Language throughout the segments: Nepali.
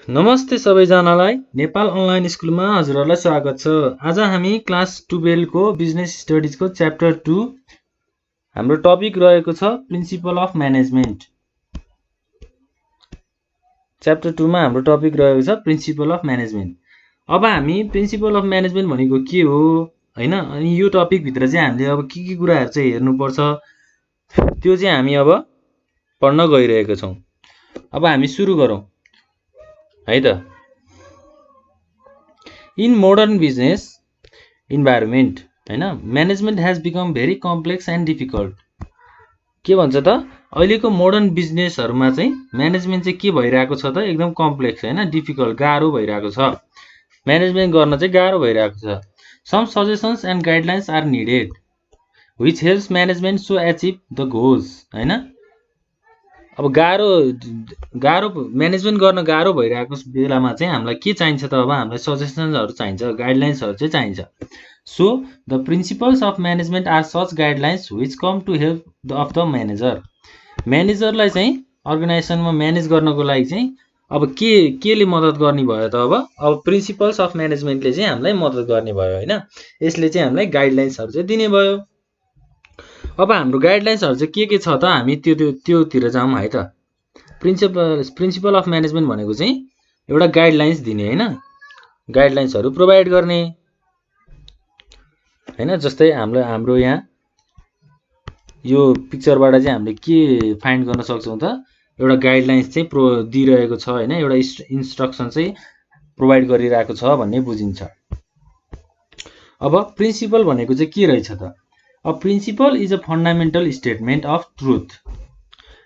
नमस्ते सबैजनालाई नेपाल अनलाइन स्कुलमा हजुरहरूलाई स्वागत छ। आज हामी क्लास 12 को बिजनेस स्टडिज को च्याप्टर 2 हाम्रो टपिक रहेको छ प्रिन्सिपल अफ म्यानेजमेन्ट। च्याप्टर 2 मा हाम्रो टपिक रहेको छ प्रिन्सिपल अफ म्यानेजमेन्ट। अब हामी प्रिन्सिपल अफ म्यानेजमेन्ट भनेको के हो हैन, अनि यो टपिक भित्र चाहिँ हामीले अब के कुराहरु चाहिँ हेर्नुपर्छ त्यो चाहिँ हामी अब पढ्न गइरहेका छौं। अब हामी सुरु गरौं है त। इन मोडर्न बिजनेस इन्भाइरोमेन्ट हैन, management has become very complex and difficult. के भन्छ त, अहिलेको मोडर्न बिजनेसहरुमा चाहिँ म्यानेजमेन्ट चाहिँ के भइरहेको छ त, एकदम कम्प्लेक्स हैन, डिफिकल्ट, गाह्रो भइरहेको छ। म्यानेजमेन्ट गर्न चाहिँ गाह्रो भइरहेको छ। Some suggestions and guidelines are needed which helps management so achieve the goals हैन। अब गाह्रो म्यानेजमेन्ट गर्न गाह्रो भइरहेको बेलामा चाहिँ हामीलाई के चाहिन्छ त, अब हामीलाई सजेसन्सहरु चाहिन्छ, गाइडलाइन्सहरु चाहिँ चाहिन्छ। So the principles of management are such guidelines which come to help the manager. म्यानेजरलाई चाहिँ अर्गनाइजेसनमा म्यानेज गर्नको लागि चाहिँ अब केले मद्दत गर्ने भयो त, अब प्रिन्सिपल्स अफ म्यानेजमेन्टले चाहिँ हामीलाई मद्दत गर्ने भयो हैन। यसले चाहिँ हामीलाई गाइडलाइन्सहरु चाहिँ दिने भयो। अब हाम्रो गाइडलाइन्सहरु चाहिँ के छ त, हामी त्योतिर जाउँ है त। प्रिन्सिपल अफ म्यानेजमेन्ट भनेको चाहिँ एउटा गाइडलाइन्स दिने हैन, गाइडलाइन्सहरु प्रोभाइड गर्ने हैन। जस्तै हाम्रो यहाँ यो पिक्चरबाट चाहिँ हामीले के फाइन्ड गर्न सक्छौं त, एउटा गाइडलाइन्स चाहिँ दिइरहेको छ हैन, एउटा इन्स्ट्रक्सन चाहिँ प्रोभाइड गरिरहेको छ भन्ने बुझिन्छ। अब प्रिन्सिपल भनेको चाहिँ के रहेछ त, A principle is a fundamental statement of truth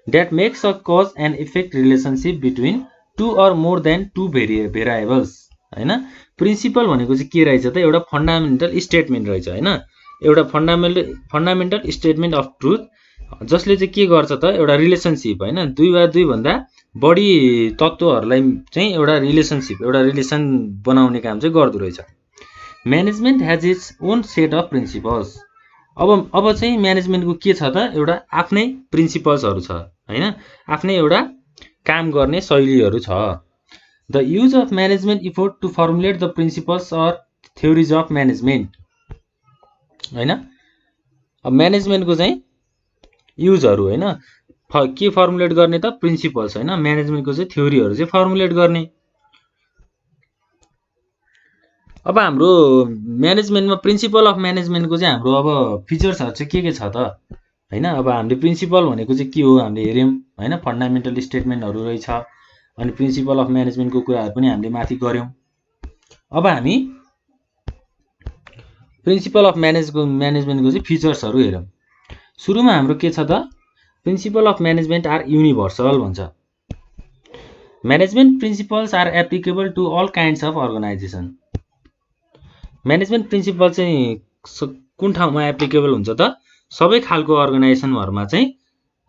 that makes a cause and effect relationship between two or more than two variables हैन। प्रिन्सिपल भनेको चाहिँ के रहेछ त, एउटा फन्डामेन्टल स्टेटमेन्ट रहेछ हैन, एउटा फन्डामेन्टल स्टेटमेन्ट अफ ट्रुथ जसले चाहिँ के गर्छ त, एउटा रिलेसनशिप हैन, दुई वा दुई भन्दा बढी तत्त्वहरुलाई चाहिँ एउटा रिलेसन बनाउने काम चाहिँ गर्दो रहेछ। Management has its own set of principles. अब चाहिँ म्यानेजमेन्टको के छ त, एउटा आफ्नै प्रिन्सिपल्सहरु छ हैन, आफ्नै एउटा काम गर्ने शैलीहरु छ। The use of management effort to formulate the principles or theories of management हैन। अब म्यानेजमेन्टको चाहिँ युजहरु हैन, के फर्मुलेट गर्ने त, प्रिन्सिपल्स हैन, म्यानेजमेन्टको चाहिँ थ्योरीहरु चाहिँ फर्मुलेट गर्ने। अब हाम्रो म्यानेजमेन्टमा प्रिन्सिपल अफ म्यानेजमेन्टको चाहिँ हाम्रो अब फिचर्सहरु चाहिँ के छ त हैन। अब हामीले प्रिन्सिपल भनेको चाहिँ के हो हामीले हेर्यौं हैन, फन्डामेन्टल स्टेटमेन्टहरु रहेछ, अनि प्रिन्सिपल अफ म्यानेजमेन्टको कुराहरु पनि हामीले माथि गर्यौं। अब हामी प्रिन्सिपल अफ म्यानेजमेन्टको चाहिँ फिचर्सहरु हेरौं। सुरुमा हाम्रो के छ त, principle of management are universal भन्छ। Management principles are applicable to all kinds of organisation. Management principle चाहिँ कुन ठाउँमा एप्लिकेबल हुन्छ त, सबै खालको अर्गनाइजेसनहरुमा चाहिँ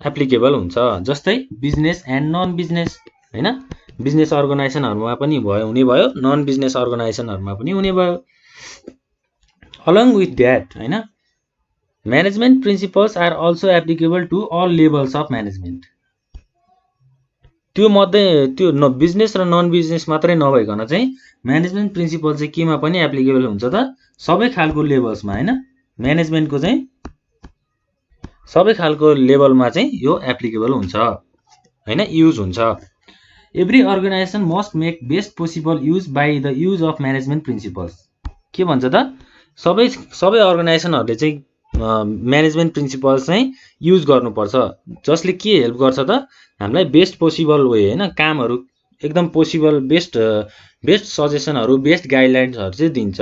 एप्लिकेबल हुन्छ। जस्तै बिजनेस एन्ड नन बिजनेस हैन, बिजनेस अर्गनाइजेसनहरुमा पनि हुने भयो, नन बिजनेस अर्गनाइजेसनहरुमा पनि हुने भयो। अलङ विथ दैट हैन, management principles are also applicable to all levels of management. त्यो बिजनेस र नन बिजनेस मात्रै नभइकन चाहिँ म्यानेजमेन्ट प्रिन्सिपल चाहिँ केमा पनि एप्लिकेबल हुन्छ त, सबै खालको लेभल्समा हैन। म्यानेजमेन्टको चाहिँ सबै खालको लेभलमा चाहिँ यो एप्लिकेबल हुन्छ हैन, युज हुन्छ। Every organisation must make best possible use by the use of management principles. के भन्छ त, सबै अर्गनाइजेसनहरुले चाहिँ म्यानेजमेन्ट प्रिन्सिपल्स चाहिँ युज गर्नुपर्छ, जसले के हेल्प गर्छ त, हामीलाई बेस्ट पोसिबल वे हैन, कामहरु एकदम पोसिबल बेस्ट सजेसनहरु, बेस्ट गाइडलाइन्सहरु चाहिँ दिन्छ।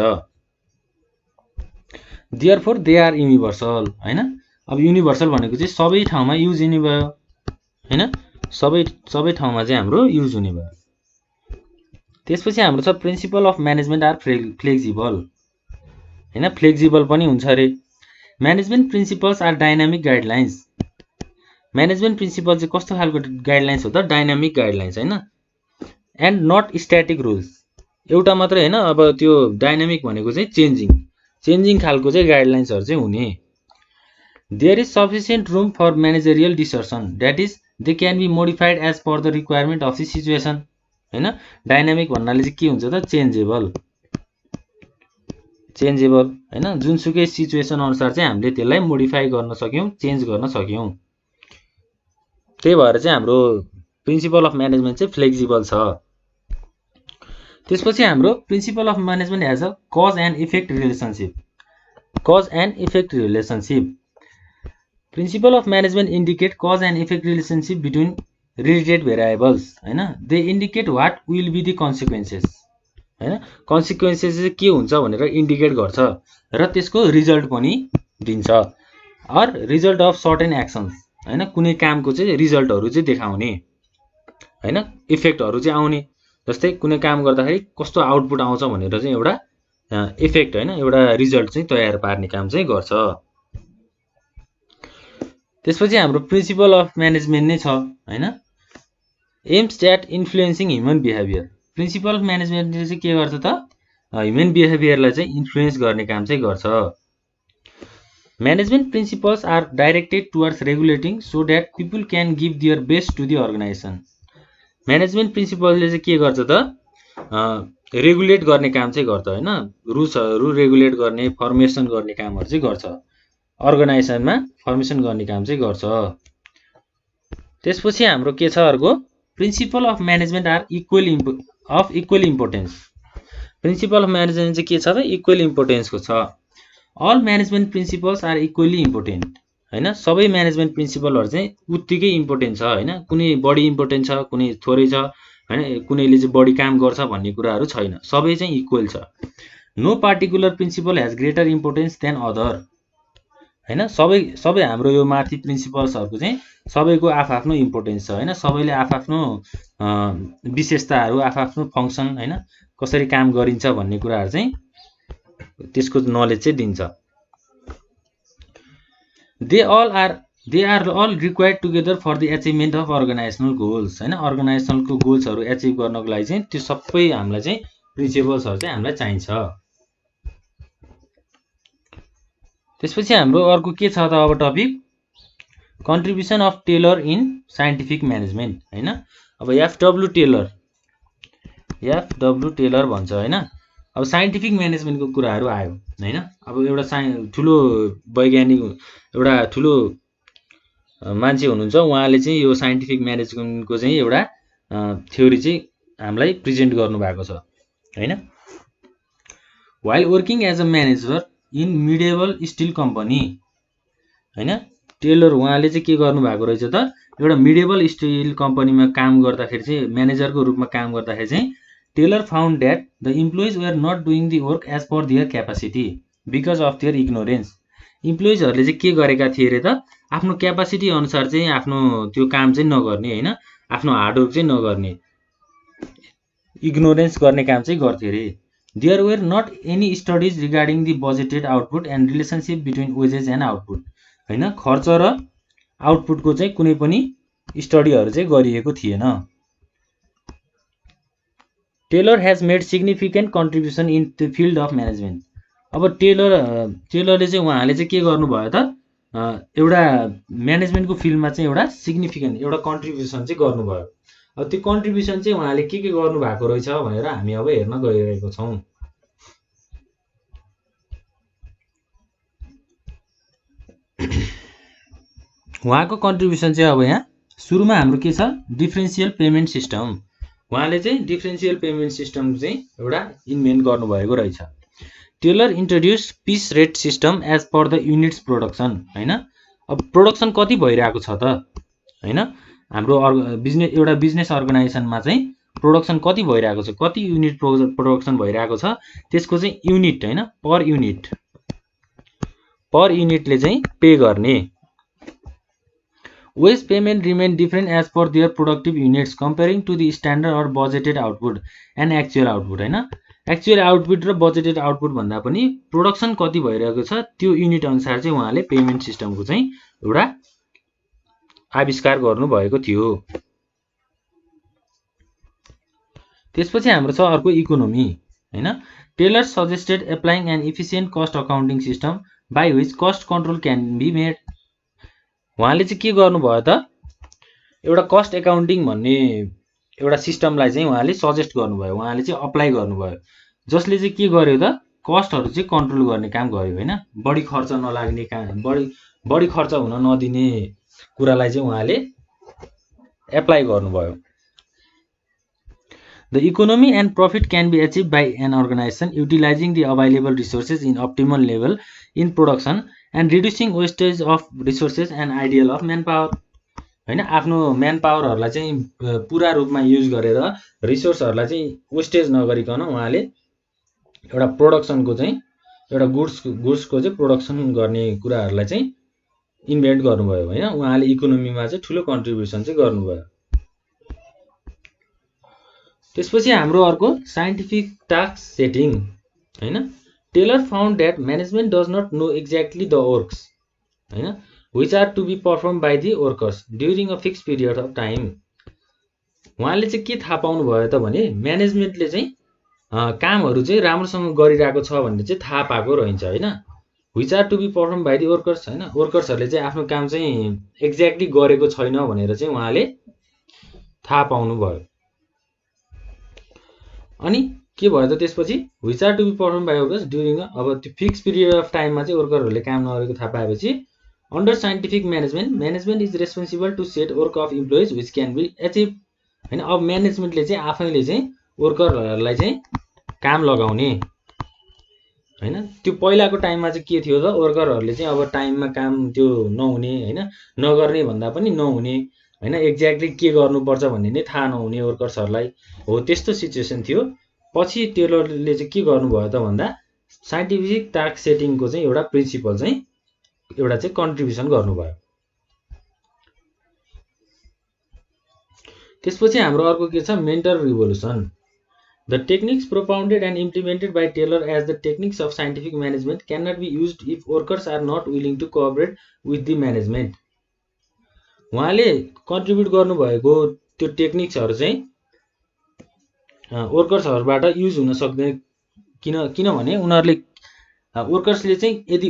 देयरफोर दे आर युनिभर्सल हैन। अब युनिभर्सल भनेको चाहिँ सबै ठाउँमा युज हुने भयो हैन, सबै ठाउँमा चाहिँ हाम्रो युज हुने भयो। त्यसपछि हाम्रो छ principle of management are flexible हैन, फ्लेक्सिबल पनि हुन्छ रे। Management principles are dynamic guidelines. Management principle चाहिँ कस्तो खालको गाइडलाइन्स हो त, डाइनामिक गाइडलाइन्स हैन, एन्ड नट स्ट्याटिक रुल्स। एउटा मात्रै हैन, अब त्यो डाइनामिक भनेको चाहिँ चेन्जिङ खालको चाहिँ गाइडलाइन्सहरु चाहिँ हुने। There is sufficient room for managerial decision, that is they can be modified as per the requirement of the situation हैन। डाइनामिक भन्नाले चाहिँ के हुन्छ त चेन्जेबल हैन, जुनसुकै सिचुएसन अनुसार चाहिँ हामीले त्यसलाई मोडिफाई गर्न सक्यौं, चेन्ज गर्न सक्यौं। त्यही भएर चाहिँ हाम्रो प्रिन्सिपल अफ म्यानेजमेन्ट चाहिँ फ्लेक्सिबल छ। त्यसपछि हाम्रो principle of management has a cause and effect relationship. Principle of management indicate cause and effect relationship between related variables हैन। They indicate what will be the consequences हैन। कन्सिक्वेन्सेस चाहिँ के हुन्छ भनेर इन्डिकेट गर्छ र त्यसको रिजल्ट पनि दिन्छ। Or result of certain actions हैन, कुनै कामको चाहिँ रिजल्टहरु चाहिँ देखाउने हैन, इफेक्टहरु चाहिँ आउने। जस्तै कुनै काम गर्दाखेरि कस्तो आउटपुट आउँछ भनेर चाहिँ एउटा इफेक्ट हैन, एउटा रिजल्ट चाहिँ तयार पार्ने काम चाहिँ गर्छ। त्यसपछि हाम्रो प्रिन्सिपल अफ म्यानेजमेन्ट नै छ हैन, aims at influencing human behaviour. Principle of म्यानेजमेन्टले चाहिँ के गर्छ त ह्युमन बिहेभियरलाई चाहिँ इन्फ्लुएन्स गर्ने काम चाहिँ गर्छ। Management principles are directed towards regulating so that people can give their best to the organisation. Management प्रिन्सिपलले चाहिँ के गर्छ त रेगुलेट गर्ने काम चाहिँ गर्छ हैन, रुल्सहरु रेगुलेट गर्ने, फर्मेसन गर्ने कामहरु चाहिँ गर्छ, अर्गनाइजेसनमा फर्मेसन गर्ने काम चाहिँ गर्छ। त्यसपछि हाम्रो के छ अर्को, principle of management are equal importance. Principle of management चाहिँ के छ त इक्वल इम्पोर्टेन्सको छ। All management principles are equally important हैन, सबै म्यानेजमेन्ट प्रिन्सिपलहरु चाहिँ उत्तिकै इम्पोर्टेन्ट छ हैन, कुनै बढी इम्पोर्टेन्ट छ, कुनै थोरै छ हैन, कुनैले चाहिँ बढी काम गर्छ भन्ने कुराहरु छैन, सबै चाहिँ इक्वल छ। No particular principle has greater importance than other हैन। सबै हाम्रो यो माथि प्रिन्सिपल्सहरुको चाहिँ सबैको आफआफ्नो इम्पोर्टेन्स छ हैन, सबैले आफआफ्नो विशेषताहरु, आफआफ्नो फंक्सन हैन, कसरी काम गरिन्छ भन्ने कुराहरु चाहिँ त्यसको नलेज चाहिँ दिन्छ। They are all required together for the achievement of organisational goals हैन। अर्गनाइजेसनलको गोल्सहरु अचिभ गर्नको लागि चाहिँ त्यो सबै हामीलाई चाहिँ प्रिन्सिपल्सहरु चाहिँ हामीलाई चाहिन्छ। त्यसपछि हाम्रो अर्को के छ त अब topic, contribution of Taylor in scientific management हैन। अब एफडब्ल्यू टेलर भन्छ हैन। अब साइन्टिफिक म्यानेजमेन्टको कुराहरु आयो हैन। अब एउटा ठुलो वैज्ञानिक, एउटा ठुलो मान्छे हुनुहुन्छ, उहाँले चाहिँ यो साइन्टिफिक म्यानेजमेन्टको चाहिँ एउटा थ्योरी चाहिँ हामीलाई प्रेजेन्ट गर्नु भएको छ हैन। While working as a manager in medieval steel company हैन, टेलर उहाँले चाहिँ के गर्नु भएको रहेछ त एउटा मिडिएभल स्टिल कम्पनीमा काम गर्दाखेरि चाहिँ म्यानेजरको रूपमा काम गर्दाखेरि चाहिँ Taylor found that the employees were not doing the work as per their capacity because of their ignorance. इम्प्लोइजहरुले चाहिँ के गरेका थिए रे त आफ्नो क्यापासिटी अनुसार चाहिँ आफ्नो त्यो काम चाहिँ नगर्ने हैन, आफ्नो हार्डवर्क चाहिँ नगर्ने, इग्नोरेन्स गर्ने काम चाहिँ गर्थे रे। There were not any studies regarding the budgeted output and relationship between wages and output हैन, खर्च र आउटपुटको चाहिँ कुनै पनि स्टडीहरु चाहिँ गरिएको थिएन। Taylor has made significant contribution in the field of management. अब टेलरले चाहिँ उहाँले चाहिँ के गर्नुभयो त एउटा म्यानेजमेन्टको फिल्डमा चाहिँ एउटा सिग्निफिकेन्ट एउटा कन्ट्रिब्युसन चाहिँ गर्नुभयो। अब त्यो कन्ट्रिब्युसन चाहिँ उहाँले के गर्नु भएको रहेछ भनेर हामी अब हेर्न गइरहेको छौं। उहाँको कन्ट्रिब्युसन चाहिँ अब यहाँ सुरुमा हाम्रो के छ, डिफरेन्शियल पेमेन्ट सिस्टम। उहाँले चाहिँ डिफरेन्शियल पेमेन्ट सिस्टम चाहिँ एउटा इन्भेन्ट गर्नुभएको रहेछ। Taylor introduce piece rate system as per the units production हैन। अब प्रोडक्सन कति भइरहेको छ त हैन, हाम्रो एउटा बिजनेस अर्गनाइजेसनमा चाहिँ प्रोडक्सन कति भइरहेको छ, कति युनिट प्रोडक्सन भइरहेको छ, त्यसको चाहिँ युनिट हैन, पर युनिटले चाहिँ पे गर्ने। Wage payment remain different as per their productive units comparing to the standard or budgeted output and actual output हैन। एक्चुअल आउटपुट र बजेटेड आउटपुट भन्दा पनि प्रोडक्सन कति भइरहेको छ त्यो युनिट अनुसार चाहिँ उहाँले पेमेन्ट सिस्टमको चाहिँ एउटा आविष्कार गर्नु भएको थियो। त्यसपछि हाम्रो छ अर्को इकोनोमी हैन। Taylor suggested applying an efficient cost accounting system by which cost control can be made. उहाँले चाहिँ के गर्नुभयो त एउटा कस्ट एकाउन्टिङ भन्ने एउटा सिस्टमलाई चाहिँ उहाँले सजेस्ट गर्नुभयो, उहाँले चाहिँ अप्लाई गर्नुभयो, जसले चाहिँ के गर्यो त कस्टहरू चाहिँ कन्ट्रोल गर्ने काम गर्यो होइन। बढी खर्च नलाग्ने काम, बढी खर्च हुन नदिने कुरालाई चाहिँ उहाँले एप्लाई गर्नुभयो। The economy and profit can be achieved by an organization utilizing the available resources in optimal level in production and reducing wastage of resources and ideal of manpower हैन। आफ्नो म्यान पावरहरूलाई चाहिँ पुरा रूपमा युज गरेर रिसोर्सहरूलाई चाहिँ वेस्टेज नगरिकन उहाँले एउटा प्रोडक्सनको चाहिँ एउटा गुड्सको चाहिँ प्रोडक्सन गर्ने कुराहरूलाई चाहिँ इन्भेन्ट गर्नुभयो हैन। उहाँले इकोनोमीमा चाहिँ ठुलो कन्ट्रिब्युसन चाहिँ गर्नुभयो। त्यसपछि हाम्रो अर्को साइन्टिफिक टास्क सेटिङ हैन। Taylor found that management does not know exactly the works हैन which are to be performed by the workers during a fixed period of time। उहाँले चाहिँ के थाहा पाउनु भयो त भने म्यानेजमेन्टले चाहिँ कामहरू चाहिँ राम्रोसँग गरिरहेको छ भन्ने चाहिँ थाहा पाएको रहन्छ हैन। which are to be performed by the workers हैन, वर्कर्सहरूले चाहिँ आफ्नो काम चाहिँ एक्ज्याक्टली गरेको छैन भनेर चाहिँ उहाँले थाहा पाउनु भयो। अनि के भयो त त्यसपछि which are to be performed by workers during अब त्यो फिक्स पिरियड अफ टाइममा चाहिँ वर्करहरूले काम नगरेको थाहा पाएपछि Under scientific management, management is responsible to set work of employees which can be achieved हैन। अब म्यानेजमेन्टले चाहिँ आफैले चाहिँ वर्करहरूलाई चाहिँ काम लगाउने हैन। त्यो पहिलाको टाइममा चाहिँ के थियो त वर्करहरूले चाहिँ अब टाइममा काम त्यो नहुने हैन, नगर्ने भन्दा पनि नहुने हैन, एक्ज्याक्टली के गर्नुपर्छ भन्ने नै थाहा नहुने वर्कर्सहरूलाई हो, त्यस्तो सिचुएसन थियो। पछि टेलरले चाहिँ के गर्नुभयो त भन्दा साइन्टिफिक टास्क सेटिङको चाहिँ एउटा प्रिन्सिपल चाहिँ एउटा चाहिँ कन्ट्रिब्युसन गर्नुभयो। त्यसपछि हाम्रो अर्को के छ mental revolution. The techniques propounded and implemented by Taylor as the techniques of scientific management can not be used if workers are not willing to cooperate with the management. उहाँले कन्ट्रिब्युट गर्नुभएको त्यो टेक्निक्सहरू चाहिँ वर्कर्सहरूबाट युज हुन सक्दैन, किनभने उनीहरूले वर्कर्सले चाहिँ यदि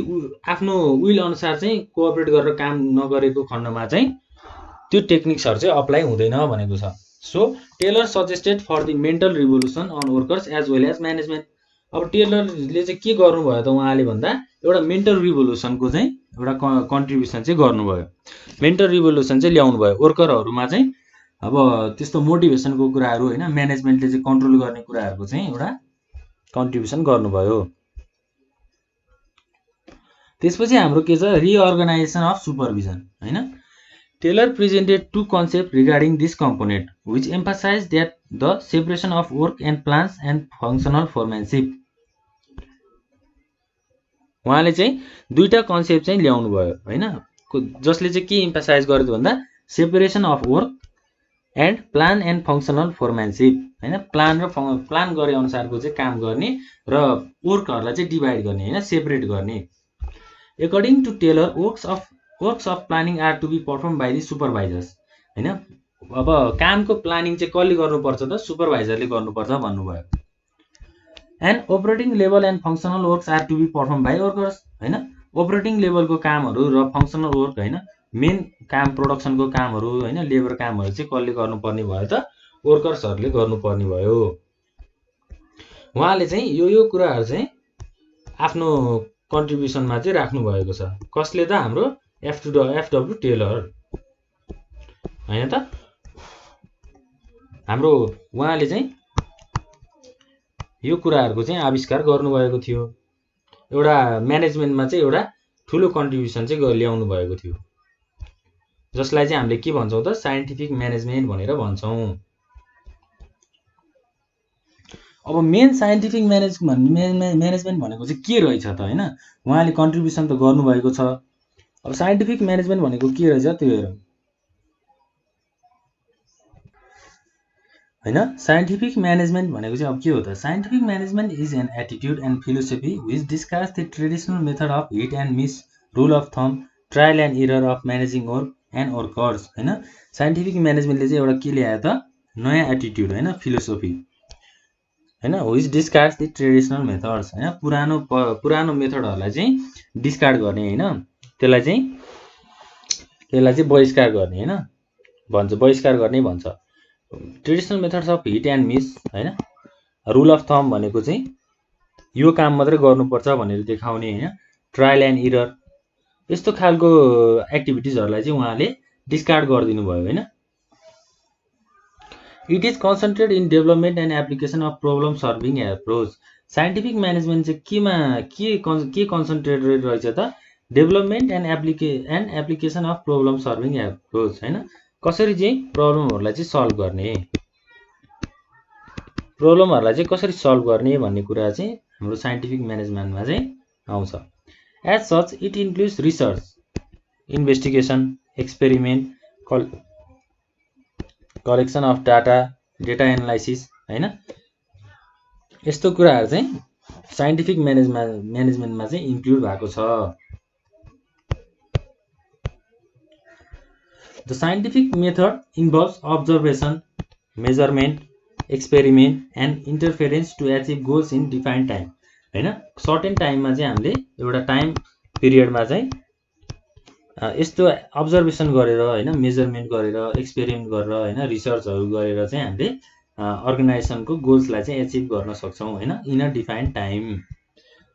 आफ्नो विल अनुसार चाहिँ कोअपरेट गरेर काम नगरेको खण्डमा चाहिँ त्यो टेक्निक्सहरू चाहिँ अप्लाई हुँदैन भनेको छ। So Taylor suggested for the mental revolution on workers as well as management. अब टेलरले चाहिँ के गर्नुभयो त उहाँले भन्दा एउटा मेन्टल रिभोल्युसनको चाहिँ एउटा कन्ट्रिब्युसन चाहिँ गर्नुभयो, मेन्टल रिभोल्युसन चाहिँ ल्याउनु भयो वर्करहरूमा चाहिँ। अब त्यस्तो मोटिभेसनको कुराहरू हैन, म्यानेजमेन्टले चाहिँ कन्ट्रोल गर्ने कुराहरूको चाहिँ एउटा कन्ट्रिब्युसन गर्नुभयो। त्यसपछि हाम्रो के छ रिअर्गनाइजेसन अफ सुपरभिजन हैन। Taylor presented two concept regarding this component which emphasise that the separation of work and plans and functional foremanship. उहाँले चाहिँ दुईटा कन्सेप्ट चाहिँ ल्याउनु भयो हैन, जसले चाहिँ के एम्फासाइज गर्यो भन्दा separation of work and plan and functional foremanship हैन। प्लान गरे अनुसारको चाहिँ काम गर्ने र वर्कहरूलाई चाहिँ डिभाइड गर्ने हैन, सेपरेट गर्ने। According to Taylor, works of planning are to be performed by the supervisors हैन। अब कामको प्लानिङ चाहिँ कसले गर्नुपर्छ त सुपरभाइजरले गर्नुपर्छ भन्नुभयो। And operating level and functional works are to be perform by workers हैन। अपरेटिङ लेभलको कामहरू र फङ्सनल वर्क हैन, मेन काम प्रोडक्सनको कामहरू हैन, लेबर कामहरू चाहिँ कसले गर्नुपर्ने भयो त वर्कर्सहरूले गर्नुपर्ने भयो। उहाँले चाहिँ यो कुराहरू चाहिँ आफ्नो कन्ट्रिब्युसनमा चाहिँ राख्नु भएको छ। कसले त हाम्रो एफडब्ल्यू टेलर हैन त। हाम्रो उहाँले चाहिँ यो कुराहरूको चाहिँ आविष्कार गर्नुभएको थियो, एउटा म्यानेजमेन्टमा चाहिँ एउटा ठुलो कन्ट्रिब्युसन चाहिँ ल्याउनु भएको थियो, जसलाई चाहिँ हामीले के भन्छौँ त साइन्टिफिक म्यानेजमेन्ट भनेर भन्छौँ। अब मेन साइन्टिफिक म्यानेजमेन्ट भनेको चाहिँ के रहेछ त हैन, उहाँले कन्ट्रिब्युसन त गर्नुभएको छ। अब साइन्टिफिक म्यानेजमेन्ट भनेको के रहेछ त्यो हेरौँ हैन। साइन्टिफिक म्यानेजमेन्ट भनेको चाहिँ अब के हो त, scientific management is an attitude and philosophy which discuss the traditional method of hit and miss, rule of thumb, trial and error of managing work and workers हैन। साइन्टिफिक म्यानेजमेन्टले चाहिँ एउटा के ल्यायो त नयाँ एटिट्युड हैन, फिलोसफी हैन, which discard the traditional methods हैन, पुरानो मेथडहरूलाई चाहिँ डिस्कार्ड गर्ने हैन, त्यसलाई चाहिँ बहिष्कार गर्ने हैन भन्छ, बहिष्कार गर्ने भन्छ। Traditional methods of hit and miss हैन, रुल अफ थम्ब भनेको चाहिँ यो काम मात्रै गर्नुपर्छ भनेर देखाउने हैन, ट्रायल एन्ड इरर यस्तो खालको एक्टिभिटिजहरूलाई चाहिँ उहाँले डिस्कार्ड गरिदिनु भयो हैन। It is concentrate in development and application of problem solving approach. Scientific management चाहिँ के कन्सन्ट्रेटेड रहेछ त, development and application of problem solving approach हैन, कसरी चाहिँ प्रब्लमहरूलाई चाहिँ सल्भ गर्ने, प्रब्लमहरूलाई चाहिँ कसरी सल्भ गर्ने भन्ने कुरा चाहिँ हाम्रो साइन्टिफिक म्यानेजमेन्टमा चाहिँ आउँछ। As such it includes research, investigation, experiment, collection of data, data analysis हैन, यस्तो कुराहरू चाहिँ साइन्टिफिक म्यानेजमेन्टमा चाहिँ इन्क्लुड भएको छ। The scientific method involves observation, measurement, experiment and interference to achieve goals in defined time हैन, सर्टेन टाइममा चाहिँ हामीले एउटा टाइम पिरियडमा चाहिँ यस्तो अब्जर्भेसन गरेर हैन, मेजरमेन्ट गरेर, एक्सपेरिमेन्ट गरेर हैन, रिसर्चहरू गरेर चाहिँ हामीले अर्गनाइजेसनको गोल्सलाई चाहिँ एचिभ गर्न सक्छौँ हैन, in a defined time.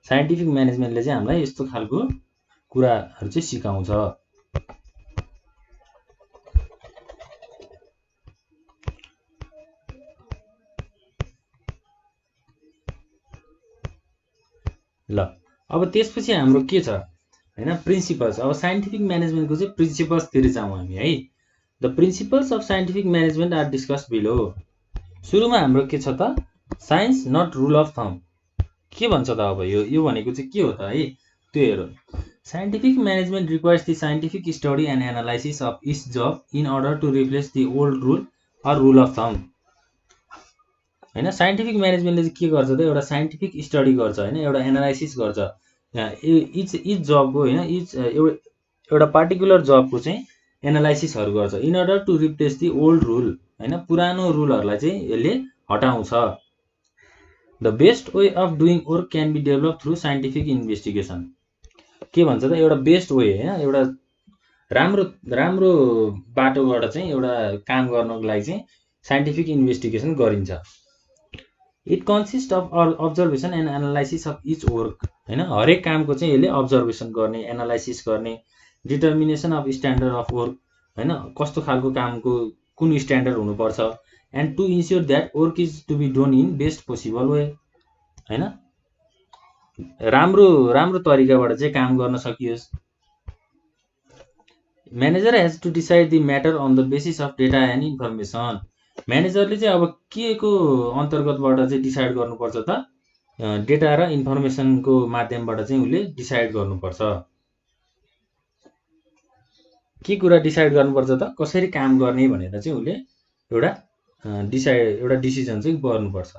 Scientific म्यानेजमेन्टले चाहिँ हामीलाई यस्तो खालको कुराहरू चाहिँ सिकाउँछ। ल अब त्यसपछि हाम्रो के छ हैन, प्रिन्सिपल्स। अब साइन्टिफिक म्यानेजमेन्टको चाहिँ प्रिन्सिपल्सतिर जाउँ हामी है। The principles of scientific management are discussed below. सुरुमा हाम्रो के छ त, science not rule of thumb. के भन्छ त अब यो भनेको चाहिँ के हो त है, त्यो हेरौँ। Scientific management requires the scientific study and analysis of each job in order to replace the old rule or rule of thumb हैन। साइन्टिफिक म्यानेजमेन्टले चाहिँ के गर्छ त, एउटा साइन्टिफिक स्टडी गर्छ हैन, एउटा एनालाइसिस गर्छ इच जबको हैन, एउटा पार्टिकुलर जबको चाहिँ एनालाइसिसहरू गर्छ in order to replace the old rule हैन, पुरानो रुलहरूलाई चाहिँ यसले हटाउँछ। The best way of doing work can be develop through scientific investigation. के भन्छ त, एउटा बेस्ट वे हैन, एउटा राम्रो बाटोबाट चाहिँ एउटा काम गर्नको लागि चाहिँ साइन्टिफिक इन्भेस्टिगेसन गरिन्छ। It consist of observation and analysis of each work हैन, हरेक कामको चाहिँ यसले अब्जर्भेसन गर्ने, एनालाइसिस गर्ने, determination of standard of work हैन, कस्तो खालको कामको कुन स्ट्यान्डर्ड हुनुपर्छ, and to ensure that work is to be done in best possible way हैन, राम्रो तरिकाबाट चाहिँ काम गर्न सकियोस्। Manager has to decide the matter on the basis of data and information. म्यानेजरले चाहिँ अब के को अन्तर्गतबाट चाहिँ डिसाइड गर्नुपर्छ त, डेटा र इन्फर्मेसनको माध्यमबाट चाहिँ उसले डिसाइड गर्नुपर्छ। के कुरा डिसाइड गर्नुपर्छ त, कसरी काम गर्ने भनेर चाहिँ उसले एउटा डिसिजन चाहिँ गर्नुपर्छ।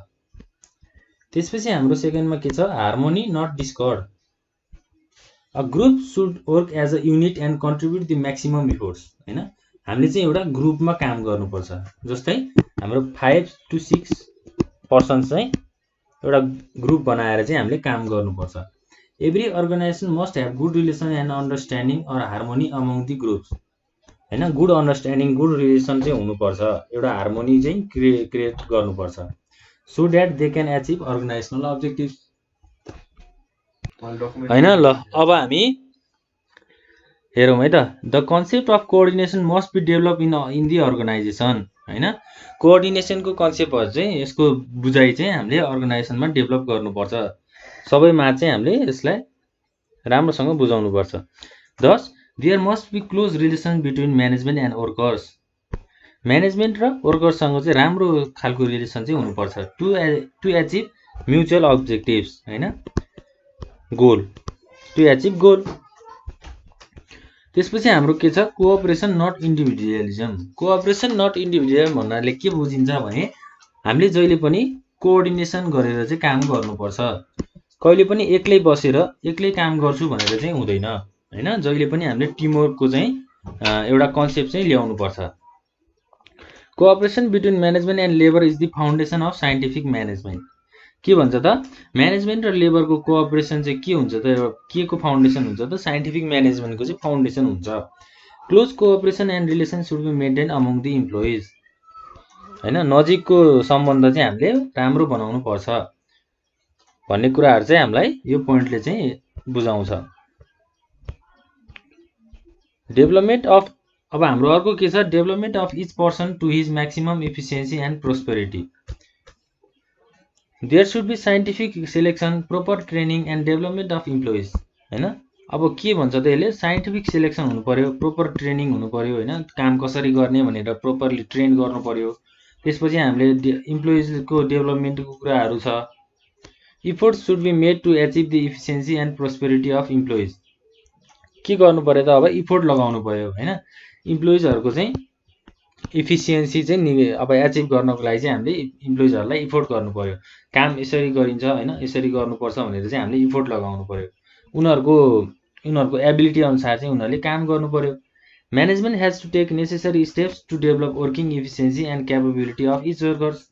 त्यसपछि हाम्रो सेकेन्डमा के छ, harmony not discord. A group should work as a unit and contribute the maximum efforts हैन, हामीले चाहिँ एउटा ग्रुपमा काम गर्नुपर्छ। जस्तै हाम्रो 5 to 6 पर्सन्स चाहिँ एउटा ग्रुप बनाएर चाहिँ हामीले काम गर्नुपर्छ। Every organisation must have good relation and understanding or harmony among the groups हैन, गुड अन्डरस्ट्यान्डिङ, गुड रिलेसन चाहिँ हुनुपर्छ, एउटा हार्मोनी चाहिँ क्रिएट गर्नुपर्छ, so that they can achieve organisational objective हैन। ल अब हामी हेरौँ है त, the concept of coordination must be develop in the organisation हैन, कोअर्डिनेसनको कन्सेप्टहरू चाहिँ यसको बुझाइ चाहिँ हामीले अर्गनाइजेसनमा डेभलप गर्नुपर्छ, सबैमा चाहिँ हामीले यसलाई राम्रोसँग बुझाउनुपर्छ। Thus there must be close relation between management and workers. Management र वर्कर्ससँग चाहिँ राम्रो खालको रिलेसन चाहिँ हुनुपर्छ, टु एचिभ म्युचुअल अब्जेक्टिभ्स हैन, गोल, टु एचिभ गोल। त्यसपछि हाम्रो के छ, cooperation not individualism. Cooperation not individualism भन्नाले के बुझिन्छ भने हामीले जहिले पनि कोअर्डिनेसन गरेर चाहिँ काम गर्नुपर्छ, कहिले पनि एक्लै बसेर एक्लै काम गर्छु भनेर चाहिँ हुँदैन हैन, जहिले पनि हामीले टिमवर्कको चाहिँ एउटा कन्सेप्ट चाहिँ ल्याउनुपर्छ। Cooperation between management and labour is the foundation of scientific management. के भन्छ त, म्यानेजमेन्ट र लेबरको कोअपरेसन चाहिँ के हुन्छ त, के को फाउन्डेसन हुन्छ त, साइन्टिफिक म्यानेजमेन्टको चाहिँ फाउन्डेसन हुन्छ। Close cooperation and relation should be maintain among the employees. हैन, नजिकको सम्बन्ध चाहिँ हामीले राम्रो बनाउनु पर्छ भन्ने कुराहरु चाहिँ हामीलाई यो पोइन्टले चाहिँ बुझाउँछ। डेभलपमेन्ट अफ अब हाम्रो अर्को के छ, development of each person to his maximum efficiency and prosperity. There should be scientific selection, proper training and development of employees. हैन, अब के भन्छ त यसले, साइन्टिफिक सिलेक्सन हुनु पर्यो, प्रोपर ट्रेनिङ हुनु पर्यो, हैन, काम कसरी गर्ने भनेर प्रोपरली ट्रेन गर्नु पर्यो। त्यसपछि हामीले इम्प्लोइजको डेभलपमेन्टको कुराहरू छ। Efforts should be made to achieve the efficiency and prosperity of employees. के गर्नु पर्यो त, अब इफोर्ट लगाउनु पर्यो, हैन, इम्प्लोइजहरुको चाहिँ इफिसियन्सी चाहिँ अब एचिभ गर्नको लागि चाहिँ हामीले इम्प्लोइजहरुलाई इफोर्ट गर्नु पर्यो। काम यसरी गरिन्छ, हैन, यसरी गर्नुपर्छ भनेर चाहिँ हामीले इफोर्ट लगाउनु पर्यो। उनीहरुको एबिलिटी अनुसार चाहिँ उनीहरुले काम गर्नु पर्यो। Management has to take necessary steps to develop working efficiency and capability of each workers.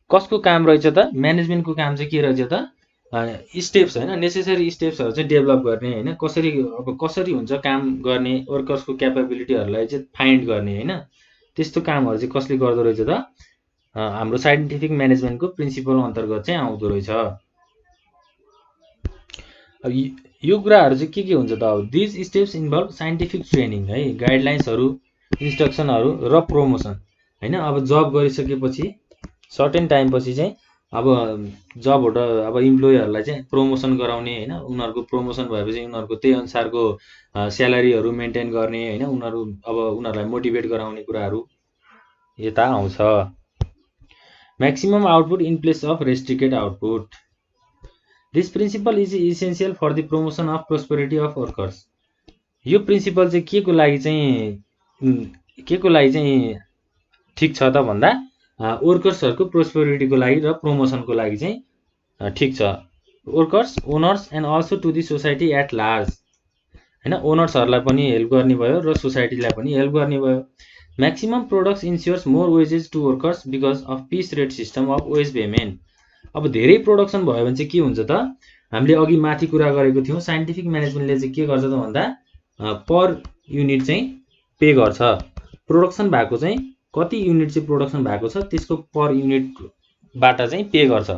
कसको काम रहेछ त, म्यानेजमेन्टको काम चाहिँ के रहेछ त, स्टेप्स, हैन, नेसेसरी स्टेप्सहरु चाहिँ डेभलप गर्ने, हैन, कसरी हुन्छ काम गर्ने, वर्कर्सको क्यापेबिलिटीहरुलाई चाहिँ फाइन्ड गर्ने, हैन, त्यस्तो कामहरु चाहिँ कसले गर्दो रहेछ त, हाम्रो साइन्टिफिक म्यानेजमेन्टको प्रिन्सिपल अन्तर्गत चाहिँ आउँदो रहेछ। अब यो कुराहरु चाहिँ के हुन्छ त, अब this steps involve scientific training, है, गाइडलाइन्सहरु, इन्स्ट्रक्सनहरु र प्रमोसन, हैन। अब जब गरिसकेपछि सर्टेन टाइम पछि चाहिँ अब जबबाट अब इम्प्लोइहरुलाई चाहिँ प्रमोसन गराउने, हैन, उनीहरुको प्रमोसन भएपछि उनीहरुको त्यही अनुसारको स्यालेरीहरु मेन्टेन गर्ने, हैन, उनीहरुलाई मोटिभेट गराउने कुराहरु यता आउँछ। Maximum output in place of restricted output. This principle is essential for the promotion of prosperity of workers. यो प्रिन्सिपल चाहिँ के को लागि चाहिँ ठिक छ त भन्दा वर्कर्सहरुको प्रोस्पेरिटीको लागि र प्रमोसनको लागि चाहिँ ठिक छ। Workers, owners and also to the society at large, हैन, ओनर्सहरुलाई पनि हेल्प गर्ने भयो र सोसाइटीलाई पनि हेल्प गर्ने भयो। Maximum products insures more wages to workers because of piece rate system of wage payment. अब धेरै प्रोडक्सन भयो भने चाहिँ के हुन्छ त, हामीले अघि माथि कुरा गरेको थियौं, साइन्टिफिक म्यानेजमेन्टले चाहिँ के गर्छ त भन्दा पर युनिट चाहिँ पे गर्छ। प्रोडक्सन भएको चाहिँ कति युनिट चाहिँ प्रोडक्सन भएको छ त्यसको पर युनिटबाट चाहिँ पे गर्छ।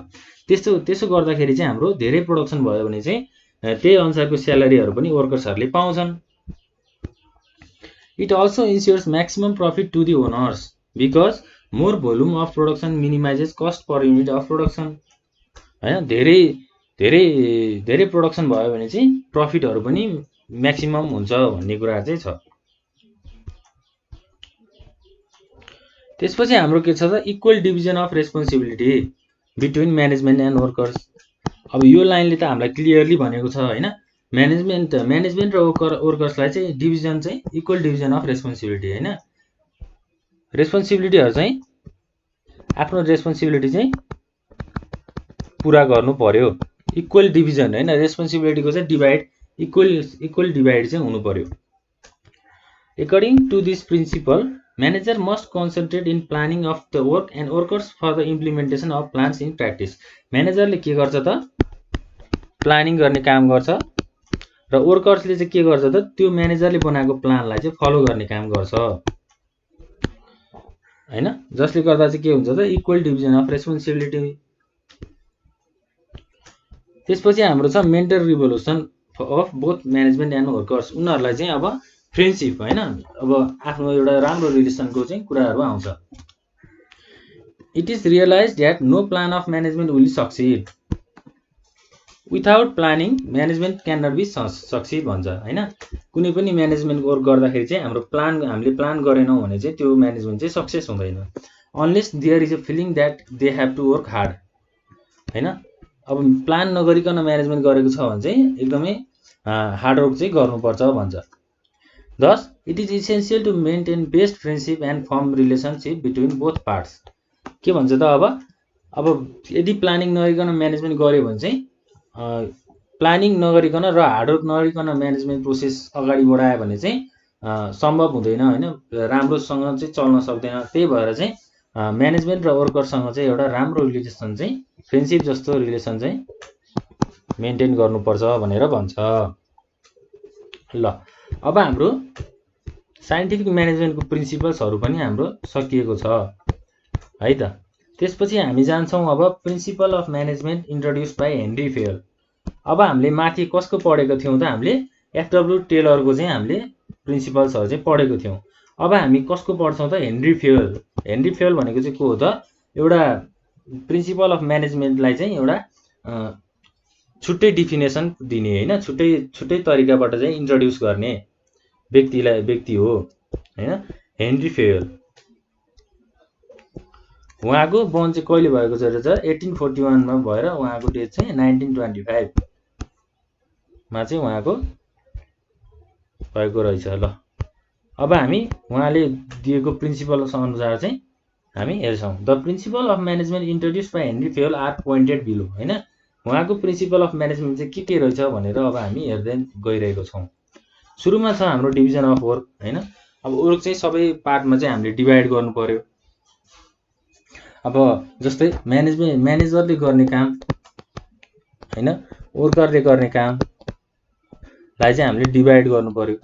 त्यसो गर्दाखेरि चाहिँ हाम्रो धेरै प्रोडक्सन भयो भने चाहिँ त्यही अनुसारको स्यालेरीहरु पनि वर्कर्सहरुले पाउँछन्। It also insures maximum profit to the owners because more volume of production minimises cost per unit of production, हैन। धेरै प्रोडक्सन भयो भने चाहिँ प्रफिटहरु पनि म्याक्सिमम हुन्छ भन्ने कुरा चाहिँ छ। त्यसपछि हाम्रो के छ त, equal division of responsibility between management and workers. अब यो लाइनले त हामीलाई क्लियरली भनेको छ, हैन, म्यानेजमेन्ट र वर्कर्सलाई चाहिँ डिभिजन चाहिँ इक्वल डिभिजन अफ रेस्पोन्सिबिलिटी, हैन। रेस्पोन्सिबिलिटीहरु चाहिँ आफ्नो रेस्पोन्सिबिलिटी चाहिँ पूरा गर्नु पर्यो। इक्वल डिभिजन, हैन, रेस्पोन्सिबिलिटीको चाहिँ इक्वल डिभाइड चाहिँ हुनु पर्यो। According to this principle, manager must concentrate in planning of the work and workers for the implementation of plans in practice. म्यानेजरले के गर्छ त, प्लानिङ गर्ने काम गर्छ र वर्कर्सले चाहिँ के गर्छ त, त्यो म्यानेजरले बनाएको प्लानलाई चाहिँ फलो गर्ने काम गर्छ, हैन। जसले गर्दा चाहिँ के हुन्छ त, इक्वल डिभिजन अफ रेस्पोन्सिबिलिटी। त्यसपछि हाम्रो छ mental revolution of both management and workers. उनीहरुलाई चाहिँ अब फ्रेन्डशिप, हैन, अब आफ्नो एउटा राम्रो रिलेसनको चाहिँ कुराहरु आउँछ। It is realised that no plan of management will succeed without planning management can not be succeed भन्छ, हैन। कुनै पनि म्यानेजमेन्ट वर्क गर्दाखेरि चाहिँ हामीले प्लान गरेनौं भने चाहिँ त्यो म्यानेजमेन्ट चाहिँ सक्सेस हुँदैन unless there is a feeling that they have to work hard, हैन। अब प्लान नगरिकन म्यानेजमेन्ट गरेको छ भने चाहिँ एकदमै हार्ड वर्क चाहिँ गर्नुपर्छ भन्छ। Thus, it is essential to maintain best friendship and firm relationship between both parts. के भन्छ त, अब यदि प्लानिङ नगरिकन म्यानेजमेन्ट गर्यो भने चाहिँ प्लानिङ नगरिकन र हार्डवर्क नगरिकन म्यानेजमेन्ट प्रोसेस अगाडि बढायो भने चाहिँ सम्भव हुँदैन, हैन, राम्रोसँग चाहिँ चल्न सक्दैन। त्यही भएर चाहिँ म्यानेजमेन्ट र वर्करसँग चाहिँ एउटा राम्रो रिलेसन चाहिँ फ्रेन्डशिप जस्तो रिलेसन चाहिँ मेन्टेन गर्नुपर्छ भनेर भन्छ। ल, अब हाम्रो साइन्टिफिक म्यानेजमेन्टको प्रिन्सिपल्सहरु पनि हाम्रो सकिएको छ। है त। त्यसपछि हामी जान्छौँ अब principal of management introduce by Henry Fayol. अब हामीले माथि कसको पढेको थियौँ त, हामीले एफडब्ल्यू टेलरको चाहिँ हामीले प्रिन्सिपल्सहरू चाहिँ पढेको थियौँ। अब हामी कसको पढ्छौँ त, हेनरी फेयल। हेनरी फेयल भनेको चाहिँ को हो त, एउटा प्रिन्सिपल अफ म्यानेजमेन्टलाई चाहिँ एउटा छुट्टै डिफिनेसन दिने होइन, छुट्टै तरिकाबाट चाहिँ इन्ट्रोड्युस गर्ने व्यक्ति हो होइन, हेनरी फेयल। उहाँको बर्न चाहिँ कहिले भएको छ रहेछ, 1841 मा भएर उहाँको डेथ चाहिँ 1925 मा चाहिँ उहाँको भएको रहेछ। ल अब हामी उहाँले दिएको प्रिन्सिपल्स अनुसार चाहिँ हामी हेर्छौँ। The principle of management introduce by Henry Fayol are pointed below होइन, उहाँको प्रिन्सिपल अफ म्यानेजमेन्ट चाहिँ के रहेछ भनेर अब हामी हेर्दै गइरहेको छौँ। सुरुमा छ हाम्रो डिभिजन अफ वर्क होइन। अब वर्क चाहिँ सबै पार्टमा चाहिँ हामीले डिभाइड गर्नु पर्यो। अब जस्तै म्यानेजरले गर्ने काम होइन, वर्करले गर्ने कामलाई चाहिँ हामीले डिभाइड गर्नु पर्यो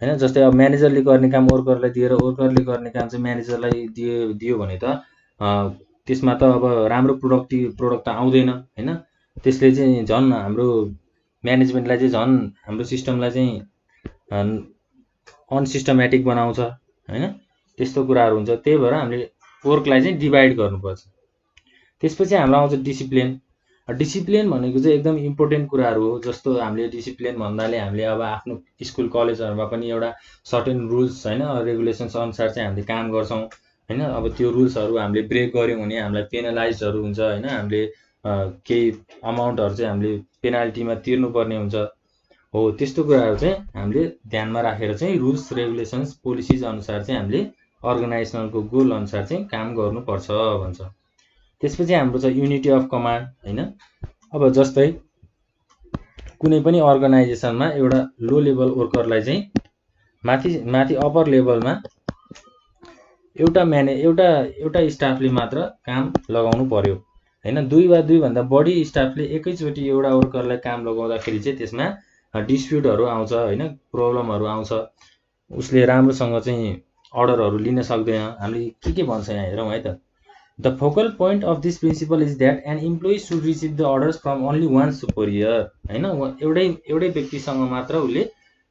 होइन। जस्तै अब म्यानेजरले गर्ने काम वर्करलाई दिएर वर्करले गर्ने काम चाहिँ म्यानेजरलाई दियो भने त त्यसमा त अब राम्रो प्रोडक्ट त आउँदैन होइन। त्यसले चाहिँ झन् हाम्रो म्यानेजमेन्टलाई चाहिँ झन् हाम्रो सिस्टमलाई चाहिँ अनसिस्टमेटिक बनाउँछ होइन, त्यस्तो कुराहरू हुन्छ। त्यही भएर हामीले वर्कलाई चाहिँ डिभाइड गर्नुपर्छ। त्यसपछि हाम्रो आउँछ डिसिप्लिन। डिसिप्लिन भनेको चाहिँ एकदम इम्पोर्टेन्ट कुराहरू हो। जस्तो हामीले डिसिप्लिन भन्नाले हामीले अब आफ्नो स्कुल कलेजहरूमा पनि एउटा सर्टेन रुल्स होइन रेगुलेसन्स अनुसार चाहिँ हामीले काम गर्छौँ होइन। अब त्यो रुल्सहरू हामीले ब्रेक गऱ्यौँ भने हामीलाई पेनलाइजहरू हुन्छ होइन, हामीले केही अमाउन्टहरू चाहिँ हामीले पेनाल्टीमा तिर्नुपर्ने हुन्छ हो। त्यस्तो कुराहरू चाहिँ हामीले ध्यानमा राखेर चाहिँ रुल्स रेगुलेसन्स पोलिसिज अनुसार चाहिँ हामीले अर्गनाइजेसनलको गोल अनुसार चाहिँ काम गर्नुपर्छ भन्छ। त्यसपछि हाम्रो छ युनिटी अफ कमान्ड होइन। अब जस्तै कुनै पनि अर्गनाइजेसनमा एउटा लो लेभल वर्करलाई चाहिँ माथि अप्पर लेभलमा एउटा स्टाफले मात्र काम लगाउनु पर्यो होइन। दुई वा दुईभन्दा बढी स्टाफले एकैचोटि एउटा वर्करलाई काम लगाउँदाखेरि चाहिँ त्यसमा डिस्प्युटहरू आउँछ होइन, प्रब्लमहरू आउँछ। उसले राम्रोसँग चाहिँ अर्डरहरू लिन सक्दैन। हामीले के भन्छ यहाँ हेरौँ है त। The focal point of this principle is that an employee should receive the orders from only one superior होइन। एउटै व्यक्तिसँग मात्र उसले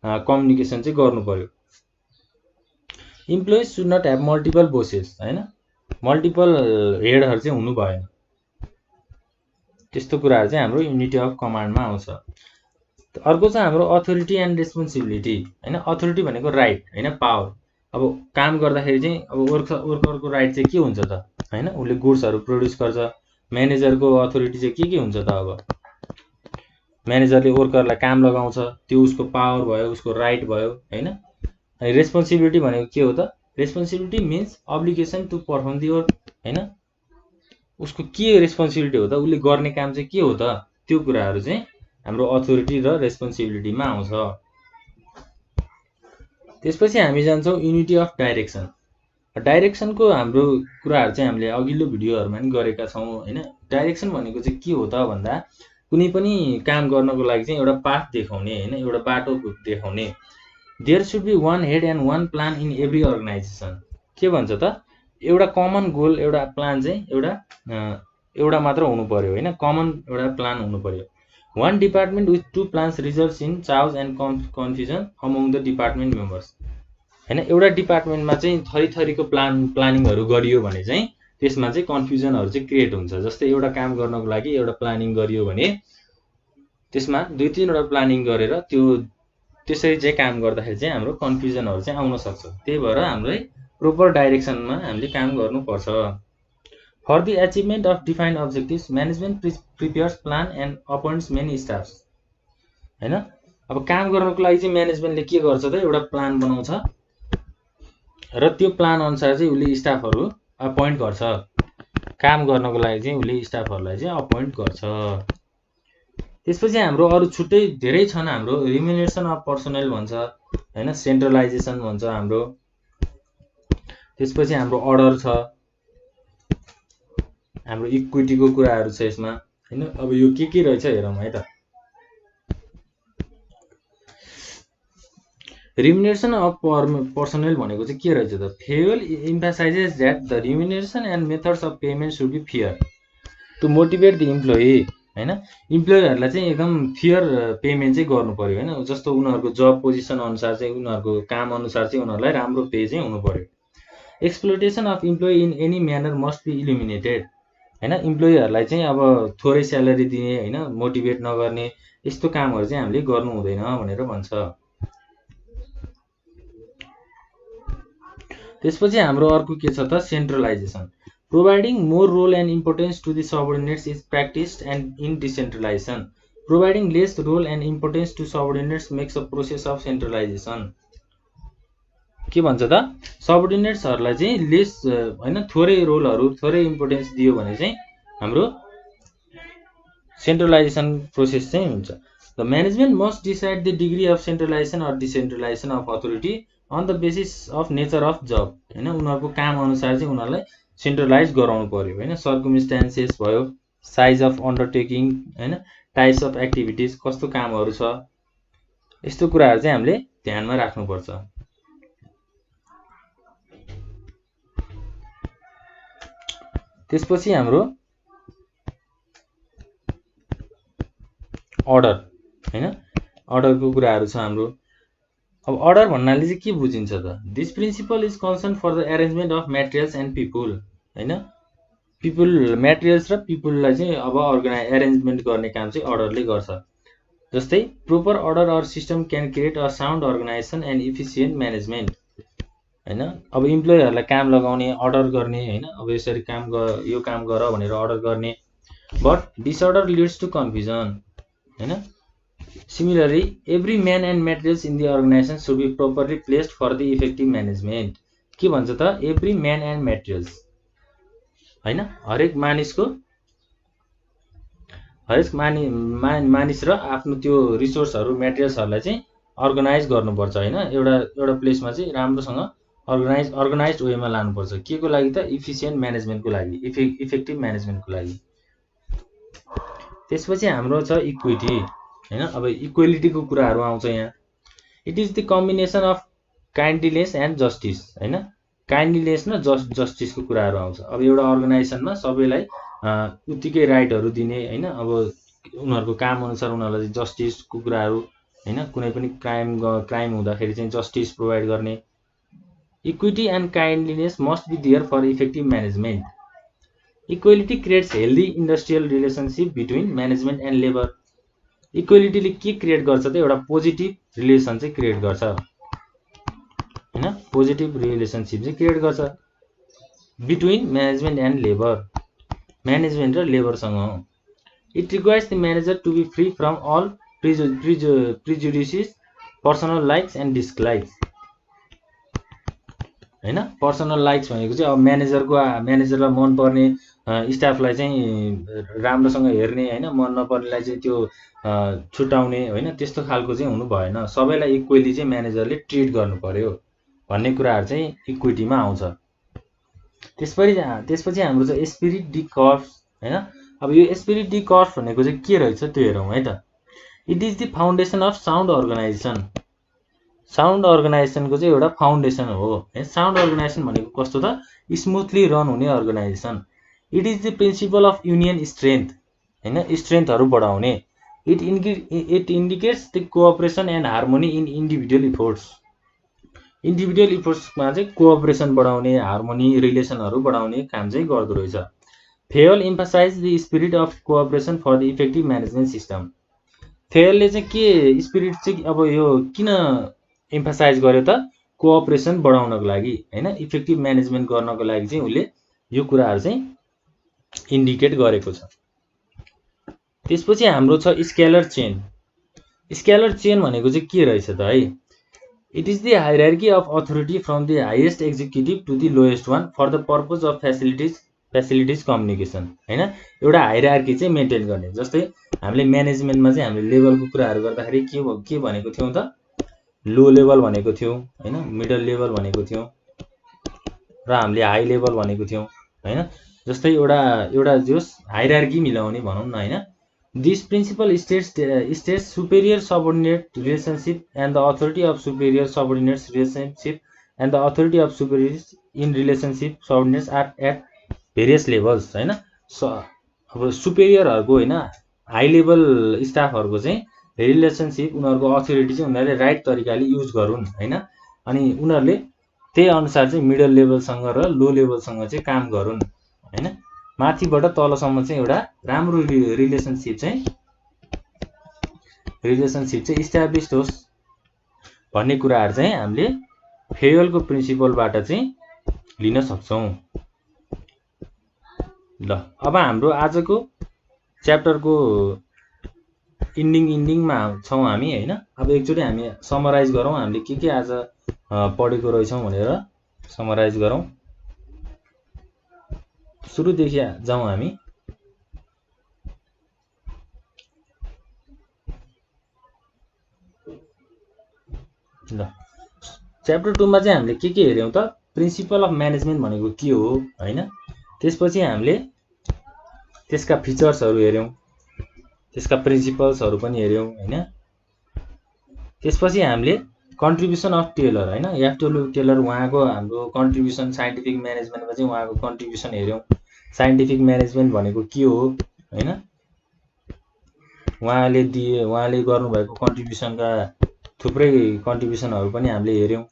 कम्युनिकेसन चाहिँ गर्नु पर्यो। Employees should not have multiple bosses होइन, मल्टिपल हेडहरू चाहिँ हुनु भएन। त्यस्तो कुराहरू चाहिँ हाम्रो युनिटी अफ कमान्डमा आउँछ। अर्को चाहिँ हाम्रो अथोरिटी एन्ड रेस्पोन्सिबिलिटी होइन। अथोरिटी भनेको राइट होइन, पावर। अब काम गर्दाखेरि चाहिँ अब वर्करको राइट चाहिँ के हुन्छ त होइन, उसले गुड्सहरू प्रड्युस गर्छ। म्यानेजरको अथोरिटी चाहिँ के हुन्छ त, अब म्यानेजरले वर्करलाई काम लगाउँछ, त्यो उसको पावर भयो, उसको राइट भयो होइन। अनि रेस्पोन्सिबिलिटी भनेको के हो त, responsibility means obligation to perform the work होइन। उसको के रेस्पोन्सिबिलिटी हो त, उसले गर्ने काम चाहिँ के हो त, त्यो कुराहरू चाहिँ हाम्रो अथोरिटी र रेस्पोन्सिबिलिटीमा आउँछ। त्यसपछि हामी जान्छौँ युनिटी अफ डाइरेक्सन। डाइरेक्सनको हाम्रो कुराहरू चाहिँ हामीले अघिल्लो भिडियोहरूमा पनि गरेका छौँ होइन। डाइरेक्सन भनेको चाहिँ के हो त भन्दा कुनै पनि काम गर्नको लागि चाहिँ एउटा पाथ देखाउने होइन, एउटा बाटो देखाउने। There should be one head and one plan in every organisation. के भन्छ त, एउटा कमन गोल एउटा प्लान चाहिँ एउटा मात्र हुनु पर्यो होइन, कमन एउटा प्लान हुनु पर्यो। One department with two plans results in chaos and confusion among the department members होइन। एउटा डिपार्टमेन्टमा चाहिँ थरीको प्लानिङहरू गरियो भने चाहिँ त्यसमा चाहिँ कन्फ्युजनहरू चाहिँ क्रिएट हुन्छ। जस्तै एउटा काम गर्नको लागि एउटा प्लानिङ गरियो भने त्यसमा 2-3वटा प्लानिङ गरेर त्यसरी चाहिँ काम गर्दाखेरि चाहिँ हाम्रो कन्फ्युजनहरू चाहिँ आउन सक्छ। त्यही भएर हाम्रो प्रोपर डाइरेक्सनमा हामीले काम गर्नुपर्छ। For the achievement of defined objectives management prepares plan and appoints many staffs होइन। अब काम गर्नको लागि चाहिँ म्यानेजमेन्टले के गर्छ त, एउटा प्लान बनाउँछ र त्यो प्लान अनुसार चाहिँ उसले स्टाफहरू अपोइन्ट गर्छ। काम गर्नको लागि चाहिँ उसले स्टाफहरूलाई चाहिँ अपोइन्ट गर्छ। त्यसपछि हाम्रो अरू छुट्टै धेरै छन्। हाम्रो रिम्युनरेसन अफ पर्सनल भन्छ होइन, सेन्ट्रलाइजेसन भन्छ हाम्रो। त्यसपछि हाम्रो अर्डर छ, हाम्रो इक्विटीको कुराहरू छ यसमा होइन। अब यो के रहेछ हेरौँ है त। रिम्युनरेसन अफ पर्सनल भनेको चाहिँ के रहेछ त? Fayol emphasizes that the remuneration and methods of payment should be fair to motivate the employee होइन। इम्प्लोइहरूलाई चाहिँ एकदम फेयर पेमेन्ट चाहिँ गर्नु पर्यो होइन। जस्तो उनीहरूको जब पोजिसन अनुसार चाहिँ उनीहरूको काम अनुसार चाहिँ उनीहरूलाई राम्रो पे चाहिँ हुनु पर्यो। Exploitation of employee in any manner must be eliminated होइन। इम्प्लोइहरूलाई चाहिँ अब थोरै स्यालेरी दिने होइन, मोटिभेट नगर्ने यस्तो कामहरू चाहिँ हामीले गर्नु हुँदैन भनेर भन्छ। त्यसपछि हाम्रो अर्को के छ त? Centralization. Providing more role and importance to the subordinates is practised and in decentralization. Providing less role and importance to subordinates makes a process of centralization. के भन्छ त? सबअर्डिनेट्सहरूलाई चाहिँ लेस होइन, थोरै रोलहरू थोरै इम्पोर्टेन्स दियो भने चाहिँ हाम्रो सेन्ट्रलाइजेसन प्रोसेस चाहिँ हुन्छ। The management must decide the degree of centralization or decentralization of authority on the basis of nature of job होइन। उनीहरूको काम अनुसार चाहिँ उनीहरूलाई सेन्ट्रलाइज गराउनु पर्यो होइन। सर्कमस्टान्सेस भयो, साइज अफ अन्डरटेकिङ होइन, टाइप्स अफ एक्टिभिटिज, कस्तो कामहरू छ, यस्तो कुराहरू चाहिँ हामीले ध्यानमा राख्नुपर्छ। त्यसपछि हाम्रो अर्डर होइन, अर्डरको कुराहरू छ हाम्रो। अब अर्डर भन्नाले चाहिँ के बुझिन्छ त? This principle is concern for the arrangement of materials and people होइन। पिपुल, मेटेरियल्स र पिपुललाई चाहिँ अब एरेन्जमेन्ट गर्ने काम चाहिँ अर्डरले गर्छ। जस्तै proper order or system can create a sound organization and efficient management होइन। अब इम्प्लोइहरूलाई काम लगाउने, अर्डर गर्ने होइन, अब यसरी यो काम गर भनेर अर्डर गर्ने। But disorder leads to confusion होइन। Similarly every man and materials in the organization should be properly placed for the effective management. के भन्छ त? एभ्री म्यान एन्ड मेटेरियल्स होइन, हरेक मानिसको, हरेक मानिस र आफ्नो त्यो रिसोर्सहरू, मेटेरियल्सहरूलाई चाहिँ अर्गनाइज गर्नुपर्छ होइन। एउटा प्लेसमा चाहिँ राम्रोसँग अर्गनाइज वेमा लानुपर्छ। के को लागि त? इफिसियन्ट म्यानेजमेन्टको लागि, इफेक्टिभ म्यानेजमेन्टको लागि। त्यसपछि हाम्रो छ इक्विटी होइन। अब इक्वेलिटीको कुराहरू आउँछ यहाँ। It is the combination of kindliness and justice होइन। काइन्डलीनेस र जस्टिसको कुराहरू आउँछ। अब एउटा अर्गनाइजेसनमा सबैलाई उत्तिकै राइटहरू दिने होइन। अब उनीहरूको काम अनुसार उनीहरूलाई जस्टिसको कुराहरू होइन, कुनै पनि क्राइम हुँदाखेरि चाहिँ जस्टिस प्रोभाइड गर्ने। Equity and kindliness must be there for effective management. Equality creates healthy industrial relationship between management and labour. इक्वेलिटीले के क्रिएट गर्छ त? एउटा पोजिटिभ रिलेसन चाहिँ क्रिएट गर्छ होइन। पोजिटिभ रिलेसनसिप चाहिँ क्रिएट गर्छ between management and labour, management र लेबरसँग। It requires the manager to be free from all prejudices, personal likes and dislikes होइन। पर्सनल लाइक्स भनेको चाहिँ अब म्यानेजरलाई मनपर्ने स्टाफलाई चाहिँ राम्रोसँग हेर्ने होइन, मन नपर्नेलाई चाहिँ त्यो छुट्याउने होइन, त्यस्तो खालको चाहिँ हुनु भएन। सबैलाई इक्वेली चाहिँ म्यानेजरले ट्रिट गर्नु पर्यो भन्ने कुराहरू चाहिँ इक्विटीमा आउँछ। त्यसपछि हाम्रो चाहिँ एस्पिरिट डी कर्प्स होइन। अब यो एस्पिरिट डी कर्प्स भनेको चाहिँ के रहेछ त्यो हेरौँ है त। It is the foundation of sound organization. Sound अर्गनाइजेसनको चाहिँ एउटा फाउन्डेसन हो। साउन्ड अर्गनाइजेसन भनेको कस्तो त? स्मुथली रन हुने organization. It is the principle of union strength होइन, स्ट्रेन्थहरू बढाउने। It indicates the cooperation and harmony in individual efforts. Individual इफोर्ट्समा चाहिँ कोअपरेसन बढाउने, हार्मोनी, रिलेसनहरू बढाउने काम चाहिँ गर्दो रहेछ। Fayol emphasize the spirit of cooperation for the effective management system. फेयरले चाहिँ के स्पिरिट चाहिँ अब यो किन इम्फासाइज गर्यो त? कोअपरेसन बढाउनको लागि होइन, इफेक्टिभ म्यानेजमेन्ट गर्नको लागि चाहिँ उसले यो कुराहरू चाहिँ इन्डिकेट गरेको छ। त्यसपछि हाम्रो छ स्केलर चेन। स्केलर चेन भनेको चाहिँ के रहेछ त है? It is the hierarchy of authority from the highest executive to the lowest one for the purpose of facilities communication होइन। एउटा हायरार्की चाहिँ मेन्टेन गर्ने। जस्तै हामीले म्यानेजमेन्टमा चाहिँ हामीले लेभलको कुराहरू गर्दाखेरि के भनेको थियौँ त? लो लेभल भनेको थियौँ होइन, मिडल लेभल भनेको थियौँ र हामीले हाई लेभल भनेको थियौँ होइन। जस्तै एउटा जो हायरार्की मिलाउने भनौँ न होइन, This principle states superior subordinate relationship and the authority of superior subordinates relationship and the authority of superiors in relationship subordinates are at various levels हैन। अब सुपेरियरहरुको हैन हाई लेभल स्टाफहरुको चाहिँ रिलेसनशिप उनीहरुको अथोरिटी चाहिँ उनीहरुले राइट तरिकाले युज गरून् हैन। अनि उनीहरुले त्यही अनुसार चाहिँ मिडल लेभलसँग र लो लेभलसँग चाहिँ काम गरून् हैन। माथिबाट तलसम्म चाहिँ एउटा राम्रो रिलेसनशिप चाहिँ इस्टाब्लिश्ड होस् भन्ने कुराहरु चाहिँ हामीले फेयलको प्रिन्सिपलबाट चाहिँ लिन सक्छौं। ल अब हाम्रो आजको च्याप्टरको इन्डिङमा छौं हामी हैन। अब एकचोटी हामी समराइज गरौँ हामीले के आज पढेको रहेछौं भनेर समराइज गरौँ। सुरुदेखि जाउँ हामी। ल च्याप्टर 2 मा चाहिँ हामीले के हेर्यौं त प्रिन्सिपल अफ म्यानेजमेन्ट भनेको के हो हैन। त्यसपछि हामीले त्यसका फिचर्सहरु हेर्यौं, त्यसका प्रिन्सिपल्सहरु पनि हेर्यौं हैन। त्यसपछि हामीले कन्ट्रिब्युसन अफ टेलर हैन, एफडब्ल्यू टेलर उहाँको हाम्रो कन्ट्रिब्युसन साइन्टिफिक म्यानेजमेन्टमा चाहिँ उहाँको कन्ट्रिब्युसन हेर्यौं। साइन्टिफिक म्यानेजमेन्ट भनेको के हो हैन, उहाँले गर्नुभएको कन्ट्रिब्युसनका थुप्रै कन्ट्रिब्युसनहरु पनि हामीले हेर्यौं।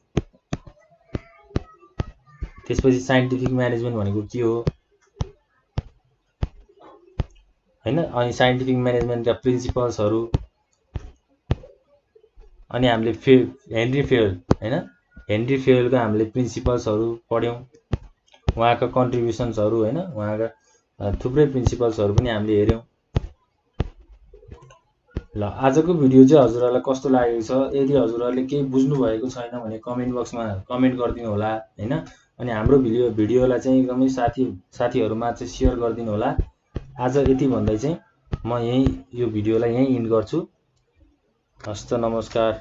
त्यसपछि साइन्टिफिक म्यानेजमेन्ट भनेको के हो हैन, अनि साइन्टिफिक म्यानेजमेन्टका प्रिन्सिपल्सहरु, अनि हामीले हेनरी फेयल हैन, हेनरी फेयलका हामीले प्रिन्सिपल्सहरु पढ्यौं, उहाँका कन्ट्रिब्युसन्सहरु हैन, उहाँका थुप्रै प्रिन्सिपल्सहरु पनि हामीले हेर्यौं। ल आजको भिडियो चाहिँ हजुरहरुलाई कस्तो लागेको छ, यदि हजुरहरुले केही बुझ्नु भएको छैन भने कमेन्ट बक्समा कमेन्ट गरिदिनु होला हैन। अनि हाम्रो भिडियोलाई चाहिँ एकदमै साथीहरुमा चाहिँ शेयर गरिदिनु होला। आज यति भन्दै चाहिँ म यो भिडियोलाई यही इन्ड गर्छु। हस्त नमस्कार।